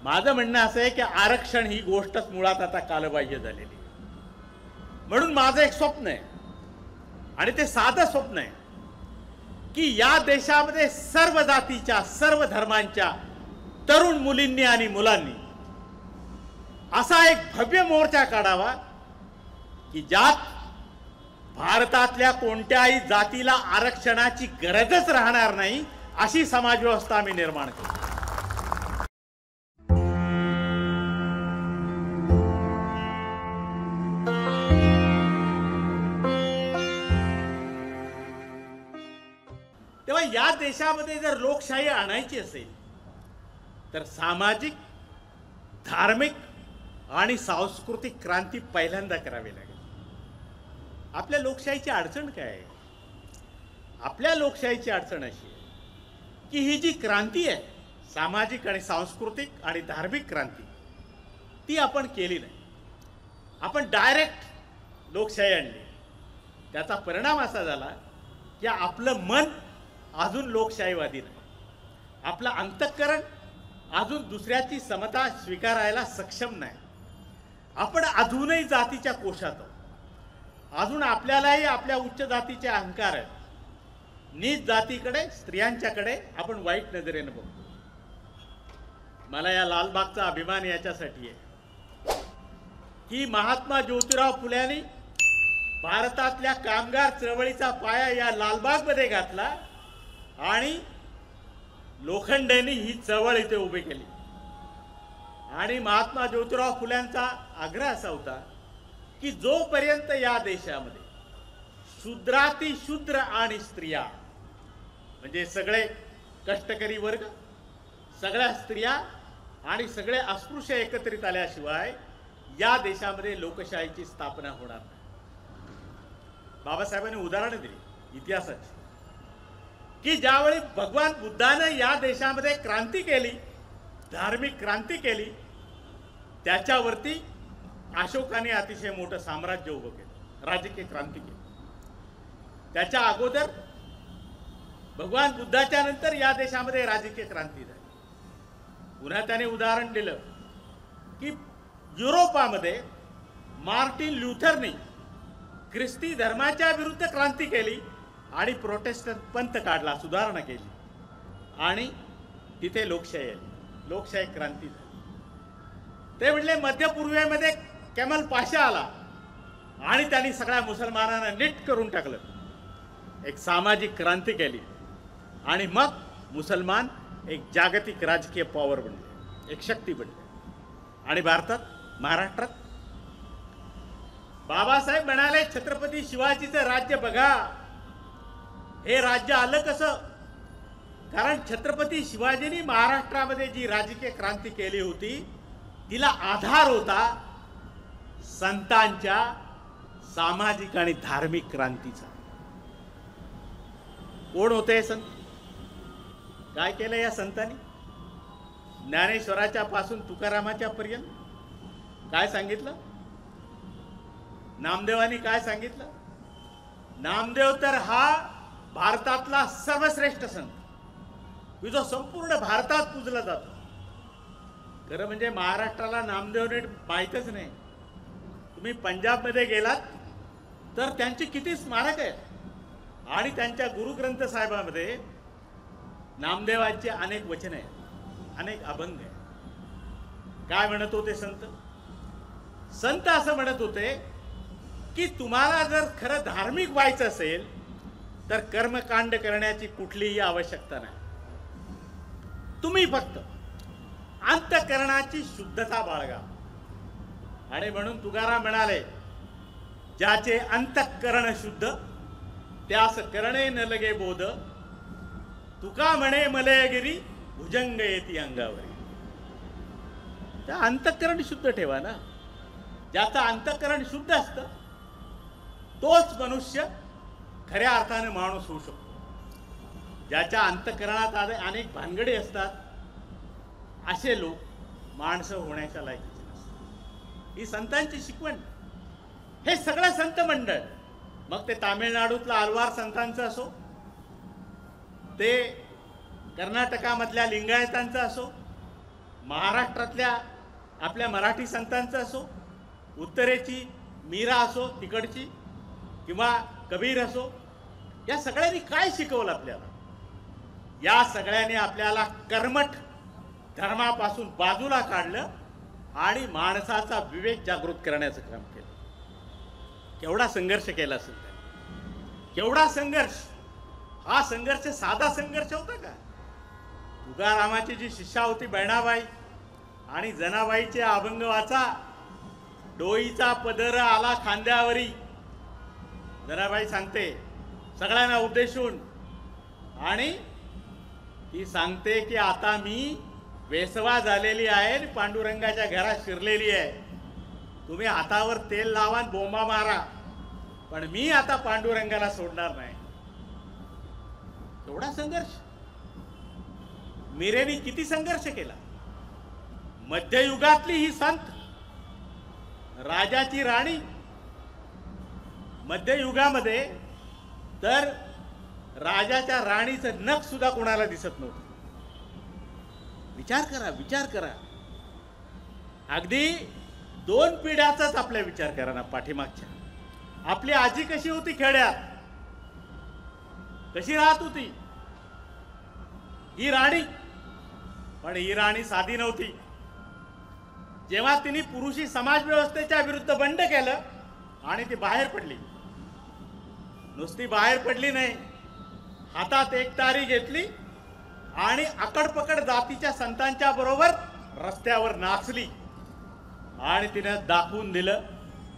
माझं म्हणणं असं आहे की आरक्षण ही गोष्टच मुळात आता कालबाह्य झालेली आहे. म्हणून माझं एक स्वप्न आहे आणि ते साधं स्वप्न आहे की या देशामध्ये सर्व जातीच्या सर्व धर्मांच्या तरुण मुलींनी आणि मुलांनी असा एक भव्य मोर्चा काढावा की ज्यात भारतातल्या कोणत्याही जातीला आरक्षणाची गरजच राहणार नाही अशी समाजव्यवस्था आम्ही निर्माण करू. तेव्हा या देशामध्ये जर लोकशाही आणायची असेल तर सामाजिक, धार्मिक आणि सांस्कृतिक क्रांती पहिल्यांदा करावी लागेल. आपल्या लोकशाहीची अडचण काय आहे? आपल्या लोकशाहीची अडचण अशी आहे की ही जी क्रांती आहे, सामाजिक आणि सांस्कृतिक आणि धार्मिक क्रांती, ती आपण केली नाही. आपण डायरेक्ट लोकशाही आणली. त्याचा परिणाम असा झाला की आपलं मन अजून लोकशाहीवादी नाही. आपलं अंतःकरण अजून दुसऱ्याची समता स्वीकारायला सक्षम नाही. आपण अजूनही जातीच्या कोशात आहोत. अजून आपल्यालाही आपल्या उच्च जातीचे अहंकार आहेत. नीच जातीकडे, स्त्रियांच्याकडे आपण वाईट नजरेने बघतो. मला या लालबागचा अभिमान याच्यासाठी आहे की महात्मा ज्योतिराव फुल्यांनी भारतातल्या कामगार चळवळीचा पाया या लालबागमध्ये घातला आणि लोखंडेंनी ही चळवळ इथे उभी केली. आणि महात्मा ज्योतिराव फुल्यांचा आग्रह असा होता की जोपर्यंत या देशामध्ये शूद्राती शूद्र आणि स्त्रिया म्हणजे सगळे कष्टकरी वर्ग, सगळ्या स्त्रिया आणि सगळे अस्पृश्य एकत्रित आल्याशिवाय या देशामध्ये लोकशाहीची स्थापना होणार नाही. बाबासाहेबांनी उदाहरण दिली इतिहासाची की ज्यावेळी भगवान बुद्धाने या देशामध्ये क्रांती केली, धार्मिक क्रांती केली, त्याच्यावरती अशोकाने अतिशय मोठं साम्राज्य उभं केलं, राजकीय क्रांती केली. त्याच्या अगोदर भगवान बुद्धाच्या नंतर या देशामध्ये राजकीय क्रांती झाली. पुन्हा त्याने उदाहरण दिलं की युरोपामध्ये मार्टिन ल्युथरने ख्रिस्ती धर्माच्या विरुद्ध क्रांती केली आणि प्रोटेस्टंट पंथ काढला, सुधारणा केली आणि तिथे लोकशाही आली, लोकशाही क्रांती झाली. ते म्हणले मध्य पूर्वेमध्ये केमल पाशा आला आणि त्यांनी सगळ्या मुसलमानांना नीट करून टाकलं, एक सामाजिक क्रांती केली आणि मग मुसलमान एक जागतिक राजकीय पॉवर बनले, एक शक्ती बनले. आणि भारतात, महाराष्ट्रात बाबासाहेब म्हणाले छत्रपती शिवाजीचं राज्य बघा. हे राज्य आलं कसं? कारण छत्रपती शिवाजींनी महाराष्ट्रामध्ये जी राजकीय क्रांती केली होती तिला आधार होता संतांच्या सामाजिक आणि धार्मिक क्रांतीचा. कोण होते संत? काय केलं या संतांनी? ज्ञानेश्वराच्या पासून तुकारामाच्या पर्यंत काय सांगितलं? नामदेवानी काय सांगितलं? नामदेव तर हा भारतातला सर्वश्रेष्ठ संत, जो संपूर्ण भारतात पूजला जातो. खरं म्हणजे महाराष्ट्राला नामदेवने माहीतच नाही. तुम्ही पंजाबमध्ये गेलात तर त्यांची किती स्मारक आहेत आणि त्यांच्या गुरुग्रंथ साहेबामध्ये नामदेवांचे अनेक वचन आहेत, अनेक अभंग आहेत. काय म्हणत होते संत? संत असं म्हणत होते की तुम्हाला जर खरं धार्मिक व्हायचं असेल तर कर्मकांड करण्याची कुठलीही आवश्यकता नाही. तुम्ही फक्त अंतःकरणाची शुद्धता बाळगा. आणि म्हणून तुकाराम म्हणाले, ज्याचे अंतःकरण शुद्ध त्यास करणे न लगे बोध, तुका म्हणे मलयगिरी भुजंग येती अंगावरी. त्या अंतःकरण शुद्ध ठेवा ना. ज्याचं अंतःकरण शुद्ध असतं तोच मनुष्य खऱ्या अर्थाने माणूस होऊ शकतो. ज्याच्या अंतःकरणात अनेक भानगडी असतात असे लोक माणसं होण्याच्या लायकीचे नसतात. ही संतांची शिकवण. हे सगळं संत मंडळ, मग ते तामिळनाडूतला आल्वार संतांचं असो, ते कर्नाटकामधल्या लिंगायतांचं असो, महाराष्ट्रातल्या आपल्या मराठी संतांचं असो, उत्तरेची मीरा असो तिकडची, किंवा कबीर असो, या सगळ्यांनी काय शिकवलं आपल्याला? या सगळ्यांनी आपल्याला कर्मठ धर्मापासून बाजूला काढलं आणि माणसाचा विवेक जागृत करण्याचं काम केलं. केवढा संघर्ष केला असेल त्याने, केवढा संघर्ष! हा संघर्ष साधा संघर्ष होता का? तुकारामाची जी शिष्या होती बहिणाबाई आणि जनाबाईचे अभंग वाचा, डोईचा पदर आला खांद्यावरी. जनाबाई सांगते सगळ्यांना उद्देशून, आणि ती सांगते की आता मी वेसवा झालेली आहे, पांडुरंगाच्या घरात शिरलेली आहे. तुम्ही हातावर तेल लावा आणि बोंबा मारा, पण मी आता पांडुरंगाला सोडणार नाही. एवढा संघर्ष मीरेने किती संघर्ष केला. मध्ययुगातली ही संत, राजाची राणी. मध्ययुगामध्ये तर राजाच्या राणीचं नख सुद्धा कोणाला दिसत नव्हतं. विचार करा, विचार करा. अगदी 2 पिढ्याचाच आपल्या विचार करा ना पाठीमागच्या. आपली आजी कशी होती खेड्यात, कशी राहत होती ही राणी. पण ही राणी साधी नव्हती. जेव्हा तिने पुरुषी समाज व्यवस्थेच्या विरुद्ध बंड केलं आणि ती बाहेर पडली, नुसती बाहेर पडली नाही, हातात एक तारी घेतली आणि आकडपकड जातीच्या संतांच्या बरोबर रस्त्यावर नाचली आणि तिने दाखवून दिलं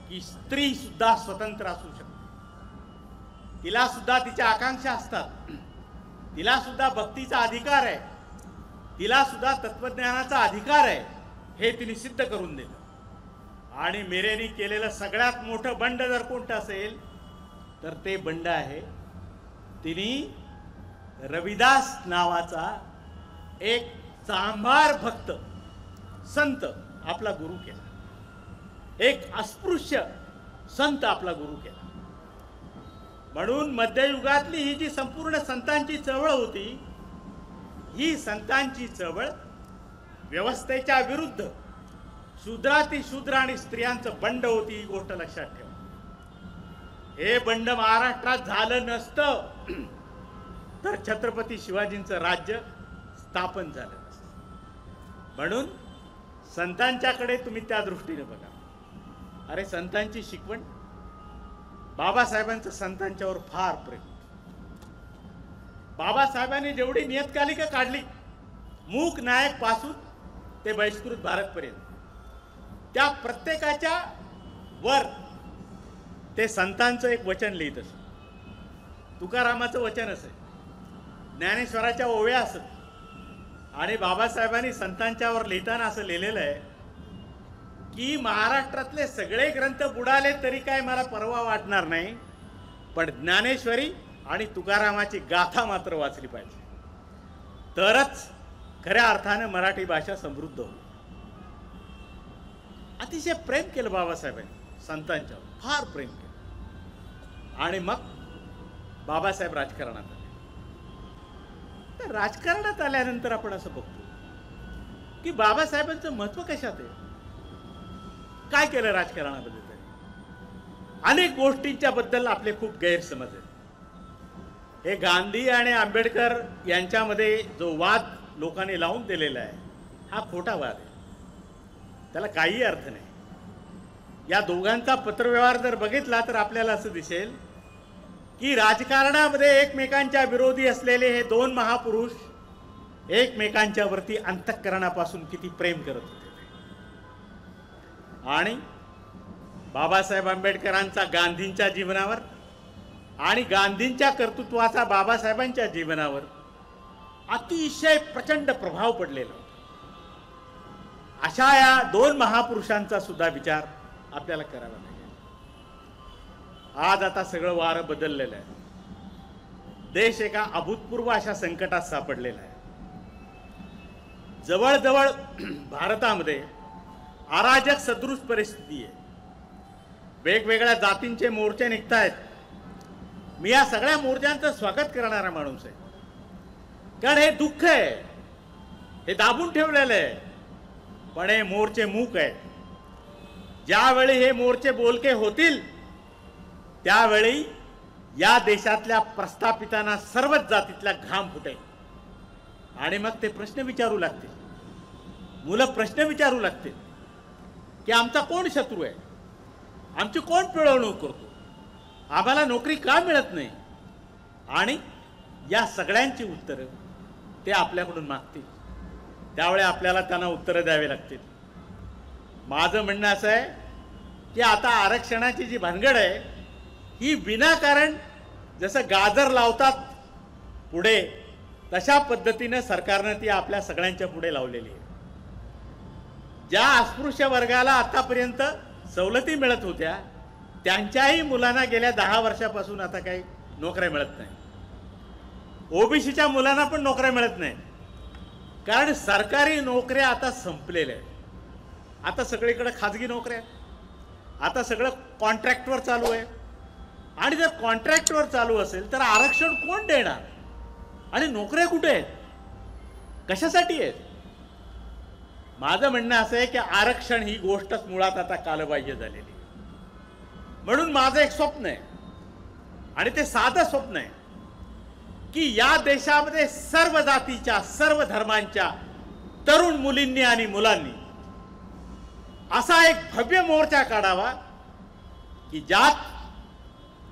की स्त्री सुद्धा स्वतंत्र असू शकते. तिला सुद्धा तिच्या आकांक्षा असतात, तिला सुद्धा भक्तीचा अधिकार आहे, तिला सुद्धा तत्वज्ञानाचा अधिकार आहे, हे तिने सिद्ध करून दिलं. आणि मीरेने केलेलं सगळ्यात मोठं बंड जर कोणतं असेल तर ते बंड आहे, तिने रविदास नावाचा एक चांभार भक्त संत आपला गुरु केला, एक अस्पृश्य संत आपला गुरु केला. म्हणून मध्ययुगातली ही जी संपूर्ण संतांची चळवळ होती, ही संतांची चळवळ व्यवस्थेच्या विरुद्ध शूद्रातिशूद्र आणि स्त्रियांचं बंड होती. ही गोष्ट लक्षात ठेवा. हे बंड महाराष्ट्रात झालं नसतं तर छत्रपती शिवाजींचं राज्य स्थापन झालं नसतं. म्हणून संतांच्याकडे तुम्ही त्या दृष्टीने बघा. अरे संतांची शिकवण, बाबासाहेबांचं संतांच्यावर फार प्रेम. बाबासाहेबांनी जेवढी नियतकालिका काढली, मूक नायक पासून ते बहिष्कृत भारतपर्यंत, त्या प्रत्येकाच्या वर ते संतांचं एक वचन लिहित असत. तुकारामाचं वचन असेल, ज्ञानेश्वराच्या ओव्या असत, आणि बाबासाहेबांनी संतांच्यावर लिहिताना असं लिहिलेलं आहे की महाराष्ट्रातले सगळे ग्रंथ बुडाले तरी काय मला परवा वाटणार नाही, पण ज्ञानेश्वरी आणि तुकारामाची गाथा मात्र वाचली पाहिजे, तरच खऱ्या अर्थाने मराठी भाषा समृद्ध होईल. अतिशय प्रेम केलं बाबासाहेबांनी संतांच्यावर, फार प्रेम केलं. आणि मग बाबासाहेब राजकारणात आले. तर राजकारणात आल्यानंतर आपण असं बघतो की बाबासाहेबांचं महत्त्व कशात आहे, काय केलं राजकारणाबद्दल. तरी अनेक गोष्टींच्या बद्दल आपले खूप गैरसमज आहेत. हे गांधी आणि आंबेडकर यांच्यामध्ये जो वाद लोकांनी लावून दिलेला आहे, हा खोटा वाद आहे, त्याला काही अर्थ नाही. या दोघांचा पत्रव्यवहार जर बघितला तर आपल्याला असं दिसेल की राजकारणामध्ये एकमेकांच्या विरोधी असलेले हे 2 महापुरुष एकमेकांच्या वरती अंतःकरणापासून किती प्रेम करत होते. आणि बाबासाहेब आंबेडकरांचा गांधींच्या जीवनावर आणि गांधींच्या कर्तृत्वाचा बाबासाहेबांच्या जीवनावर अतिशय प्रचंड प्रभाव पडलेला होता. अशा या 2 महापुरुषांचा सुद्धा विचार आपल्याला करावा लागेल. आज आता सगळं वारं बदललेलं आहे. देश एका अभूतपूर्व अशा संकटात सापडलेला आहे. जवळजवळ भारतामध्ये अराजक सदृश परिस्थिती आहे. वेगवेगळ्या जातींचे मोर्चे निघतायत. मी या सगळ्या मोर्चांचं स्वागत करणारा माणूस आहे, कारण हे दुःख आहे, हे दाबून ठेवलेलं आहे. पण हे मोर्चे मूक आहेत. ज्यावेळी हे मोर्चे बोलके होतील त्यावेळी या देशातल्या प्रस्थापितांना सर्वच जातीतला घाम फुटेल आणि मग ते प्रश्न विचारू लागतील. मुलं प्रश्न विचारू लागतील की आमचा कोण शत्रू आहे, आमची कोण पिळवणूक करतो, आम्हाला नोकरी का मिळत नाही. आणि या सगळ्यांची उत्तरं ते आपल्याकडून मागतील. त्यावेळी आपल्याला त्यांना उत्तरं द्यावी लागतील. माझं म्हणणं असं आहे की आता आरक्षणाची जी भानगड आहे ही विनाकारण जसं गाजर लावतात पुढे तशा पद्धतीनं सरकारनं ती आपल्या सगळ्यांच्या पुढे लावलेली आहे. ज्या अस्पृश्य वर्गाला आतापर्यंत सवलती मिळत होत्या त्यांच्याही मुलांना गेल्या 10 वर्षापासून आता काही नोकऱ्या मिळत नाही. ओबीसीच्या मुलांना पण नोकऱ्या मिळत नाही, कारण सरकारी नोकऱ्या आता संपलेल्या आहेत. आता सगळीकडे खाजगी नोकऱ्या, आता सगळं कॉन्ट्रॅक्टवर चालू आहे. आणि जर कॉन्ट्रॅक्टवर चालू असेल तर आरक्षण कोण देणार आणि नोकऱ्या कुठे आहेत, कशासाठी आहेत. माझं म्हणणं असं आहे की आरक्षण ही गोष्टच मुळात आता कालबाह्य झालेली आहे. म्हणून माझं एक स्वप्न आहे आणि ते साधं स्वप्न आहे की या देशामध्ये सर्व जातीच्या सर्व धर्मांच्या तरुण मुलींनी आणि मुलांनी असा एक भव्य मोर्चा काढावा की ज्यात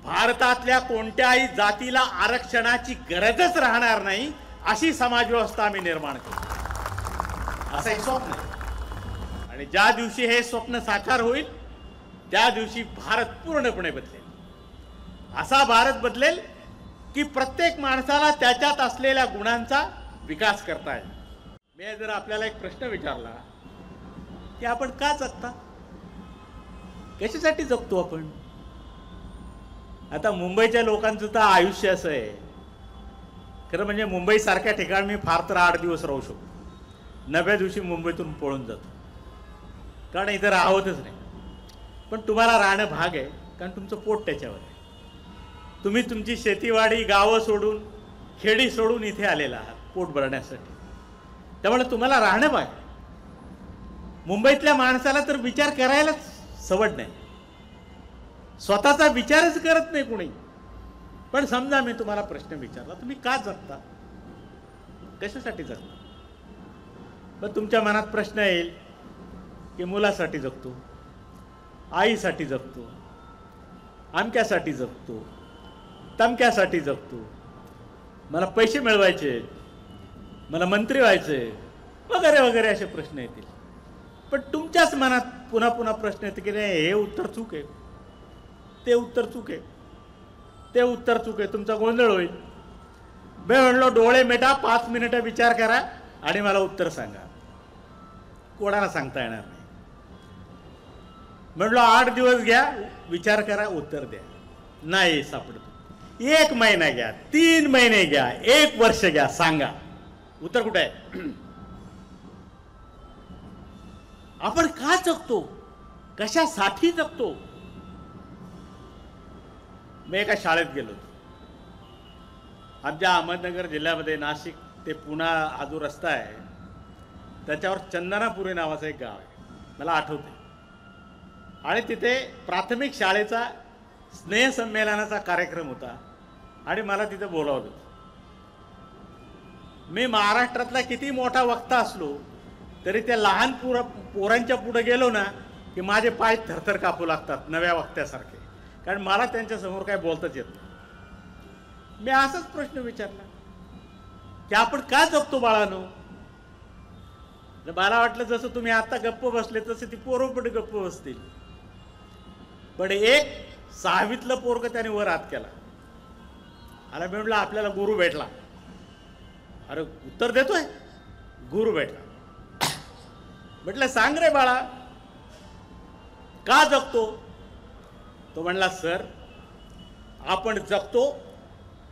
भारतातल्या कोणत्याही जातीला आरक्षणाची गरजच राहणार नाही अशी समाजव्यवस्था आम्ही निर्माण करू. असं एक स्वप्न आहे आणि ज्या दिवशी हे स्वप्न साकार होईल त्या दिवशी भारत पूर्णपणे बदलेल. असा भारत बदलेल की प्रत्येक माणसाला त्याच्यात असलेल्या गुणांचा विकास करता येईल. मी जर आपल्याला एक प्रश्न विचारला की आपण का जगता, कशासाठी जगतो आपण. आता मुंबईच्या लोकांचं तर आयुष्य असं आहे, खरं म्हणजे मुंबईसारख्या ठिकाणी मी फार तर 8 दिवस राहू शकतो, 9व्या दिवशी मुंबईतून पळून जातो, कारण इथं राहतच नाही. पण तुम्हाला राहणं भाग आहे, कारण तुमचं पोट त्याच्यावर आहे. तुम्ही तुमची शेतीवाडी गावं सोडून खेडी सोडून इथे आलेला आहात पोट भरण्यासाठी, त्यामुळे तुम्हाला राहणं भाग. मुंबईतल्या माणसाला तर विचार करायलाच सवड नाही, स्वतःचा विचारच करत नाही कुणी. पण समजा मी तुम्हाला प्रश्न विचारला, तुम्ही का जगता, कशासाठी जगता. मग तुमच्या मनात प्रश्न येईल की मुलासाठी जगतो, आईसाठी जगतो, आमक्यासाठी जगतो, तमक्यासाठी जगतो, मला पैसे मिळवायचे, मला मंत्री व्हायचे, वगैरे वगैरे असे प्रश्न येतील. पण तुमच्याच मनात पुन्हा पुन्हा प्रश्न येते की नाही हे उत्तर चूक आहे, ते उत्तर चूक आहे, ते उत्तर चूक आहे, तुमचा गोंधळ होईल. मी म्हणलो डोळे मिटा, 5 मिनिटं विचार करा आणि मला उत्तर सांगा. कोणाला सांगता येणार नाही. म्हणलो 8 दिवस घ्या, विचार करा, उत्तर द्या. नाही सापडतो. 1 महिना घ्या, 3 महिने घ्या, 1 वर्ष घ्या, सांगा उत्तर कुठे आहे. आपण का जगतो, कशासाठी जगतो. मी एका शाळेत गेलो होतो. आमच्या अहमदनगर जिल्ह्यामध्ये नाशिक ते पुणा हा जो रस्ता आहे त्याच्यावर चंदनापुरी नावाचं एक गाव आहे, मला आठवते. आणि तिथे प्राथमिक शाळेचा स्नेहसंमेलनाचा कार्यक्रम होता आणि मला तिथे बोलावलं होतं. मी महाराष्ट्रातला किती मोठा वक्ता असलो तरी त्या लहान पोरांच्या पुढे गेलो ना की माझे पाय थरथर कापू लागतात नव्या वक्त्यासारखे, कारण मला त्यांच्यासमोर काय बोलताच येत नाही. मी असाच प्रश्न विचारला की आपण का जगतो बाळानो. मला वाटलं जसं तुम्ही आता गप्प बसले तसे ती पोरं पण गप्प बसतील. पण एक 6वीतलं पोरग त्याने वर हात केला. मला म्हटलं आपल्याला गुरु भेटला. अरे उत्तर देतोय, गुरु भेटला. म्हटलं सांग रे बाळा का जगतो. तो म्हणला सर आपण जगतो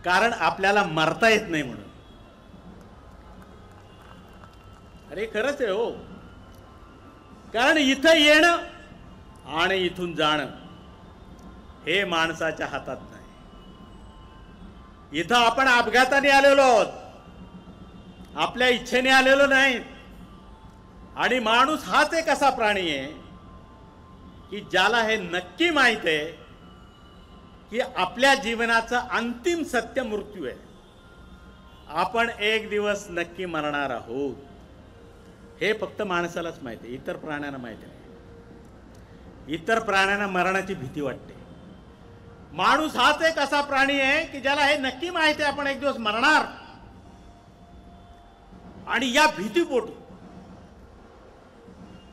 कारण आपल्याला मरता येत नाही म्हणून. अरे खरंच आहे हो, कारण इथं येणं आणि इथून जाणं हे माणसाच्या हातात नाही. इथं आपण अपघाताने आलेलो आहोत, आपल्या इच्छेने आलेलो नाही. आणि माणूस हाच एक असा प्राणी आहे की ज्याला हे नक्की माहित आहे की आपल्या जीवनाचं अंतिम सत्य मृत्यू आहे. आपण एक दिवस नक्की मरणार आहोत. हे फक्त माणसालाच माहिती आहे, इतर प्राण्यांना माहिती नाही. इतर प्राण्यांना मरणाची भीती वाटते. माणूस हाच एक असा प्राणी आहे की ज्याला हे नक्की माहिती आहे आपण एक दिवस मरणार. आणि या भीतीपोटी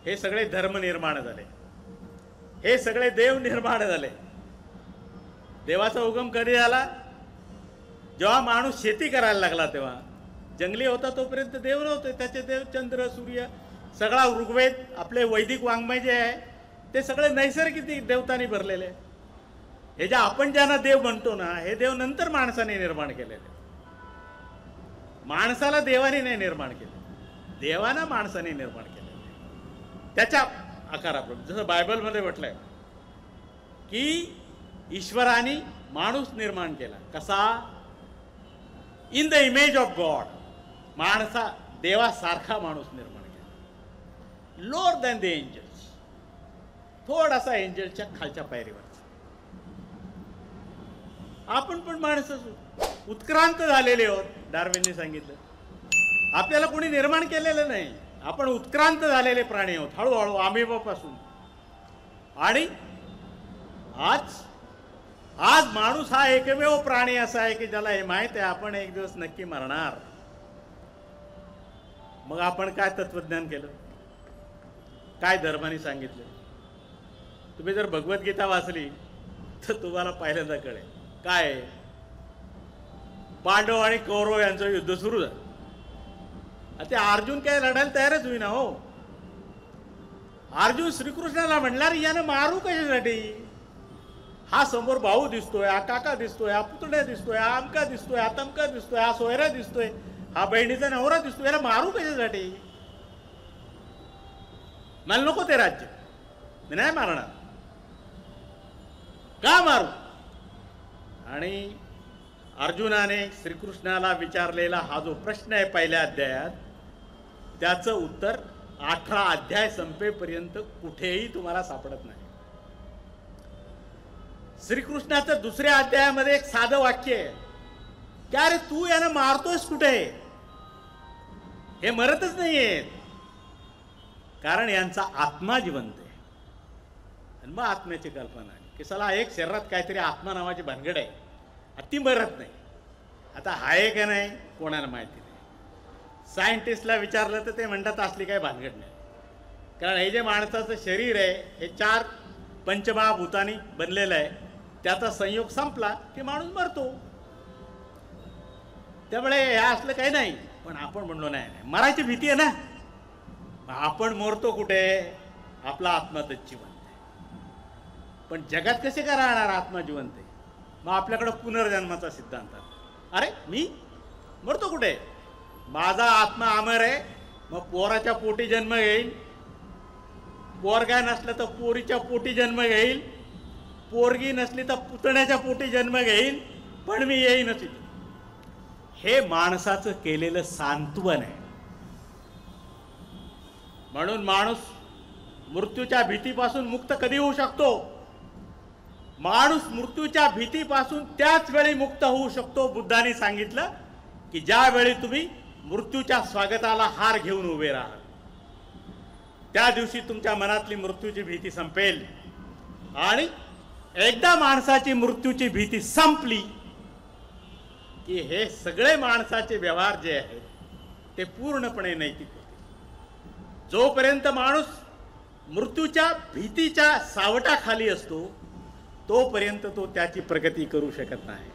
हे सगळे धर्म निर्माण झाले, हे सगळे देव निर्माण झाले. देवाचा उगम कधी झाला? जेव्हा माणूस शेती करायला लागला तेव्हा. जंगली होता तोपर्यंत देव नव्हते. त्याचे देव चंद्र, सूर्य, सगळा ऋग्वेद, आपले वैदिक वाङ्मय जे आहे ते सगळे नैसर्गिक देवतांनी भरलेले. हे जे आपण ज्यांना देव म्हणतो ना, हे देव नंतर माणसाने निर्माण केलेले. माणसाला देवाने नाही निर्माण केले, देवाना माणसाने निर्माण केले त्याच्या आकाराप्रमाणे. जसं बायबलमध्ये म्हटलंय की ईश्वराने माणूस निर्माण केला. कसा? In the image of God. माणसा देवासारखा माणूस निर्माण केला. लोअर दॅन द एंजल्स, थोडासा एंजलच्या खालच्या पायरीवर. आपण पण माणसं उत्क्रांत झालेले आहोत. डार्विनने सांगितलं आपल्याला कोणी निर्माण केलेलं नाही, आपण उत्क्रांत झालेले प्राणी आहोत हळूहळू अमेबापासून. आणि आज माणूस हा एकमेव प्राणी असा आहे की ज्याला हे माहित आहे आपण एक दिवस नक्की मरणार. मग आपण काय तत्वज्ञान केलं, काय धर्माने सांगितलं? तुम्ही जर भगवद्गीता वाचली तर तुम्हाला पहिल्यांदा कळेल काय. पांडव आणि कौरव यांचं युद्ध सुरू झालं. ते अर्जुन काय लढायला तयारच होईना हो. अर्जुन श्रीकृष्णाला म्हणणार यानं मारू कशासाठी? हा समोर भाऊ दिसतोय, हा काका दिसतोय, हा पुतण्या दिसतोय, हा अमका दिसतोय, हा तमका दिसतोय, हा सोयरा दिसतोय, हा बहिणीचा नवरा दिसतोय, याला मारू कशासाठी? मला नको ते राज्य, मी नाही मारणार. का मारू? आणि अर्जुनाने श्रीकृष्णाला विचारलेला हा जो प्रश्न आहे पहिल्या अध्यायात, त्याचं उत्तर 18 अध्याय संपेपर्यंत कुठेही तुम्हाला सापडत नाही. श्रीकृष्णाचं दुसऱ्या अध्यायामध्ये एक साधं वाक्य आहे की अरे तू यानं मारतोयस कुठे? हे मरतच नाहीये, कारण यांचा आत्मा जिवंत आहे. आणि मग आत्म्याची कल्पना आहे की चला एक शरीरात काहीतरी आत्मा नावाची भानगड आहे, ती मरत नाही. आता आहे का नाही कोणाला माहिती नाही. सायंटिस्टला विचारलं तर ते म्हणतात असली काही भानगड नाही, कारण हे जे माणसाचं शरीर आहे हे 4 पंचमहाभूतांनी बनलेलं आहे. त्याचा संयोग संपला की माणूस मरतो. त्यामुळे हे असलं काही नाही. पण आपण म्हणलो नाही, मरायची भीती आहे ना. आपण मरतो कुठे? आपला आत्मा तर जिवंत आहे. पण जगात कसे काय राहणार आत्मा जिवंत आहे? मग आपल्याकडं पुनर्जन्माचा सिद्धांत. अरे मी मरतो कुठे? माझा आत्मा अमर आहे. मग पोराच्या पोटी जन्म घेईल, पोरगा नसला तर पोरीच्या पोटी जन्म घेईल, पोरगी नसली तर पुतण्याच्या पोटी जन्म घेईल, पण मी येईनच इथे. हे माणसाचं केलेलं सांत्वन आहे. म्हणून माणूस मृत्यूच्या भीतीपासून मुक्त कधी होऊ शकतो? माणूस मृत्यूच्या भीतीपासून त्याच वेळी मुक्त होऊ शकतो. बुद्धाने सांगितलं की ज्या वेळी तुम्ही मृत्यूच्या स्वागताला हार घेऊन उभे राहाल, त्या दिवशी तुमच्या मनातली मृत्यूची भीती संपेल. आणि एकदा माणसाची मृत्यूची भीती संपली की हे सगळे माणसाचे व्यवहार जे आहेत ते पूर्णपणे नैतिक होते. जोपर्यंत माणूस मृत्यूच्या भीतीच्या सावटाखाली असतो तोपर्यंत तो त्याची प्रगती करू शकत नाही.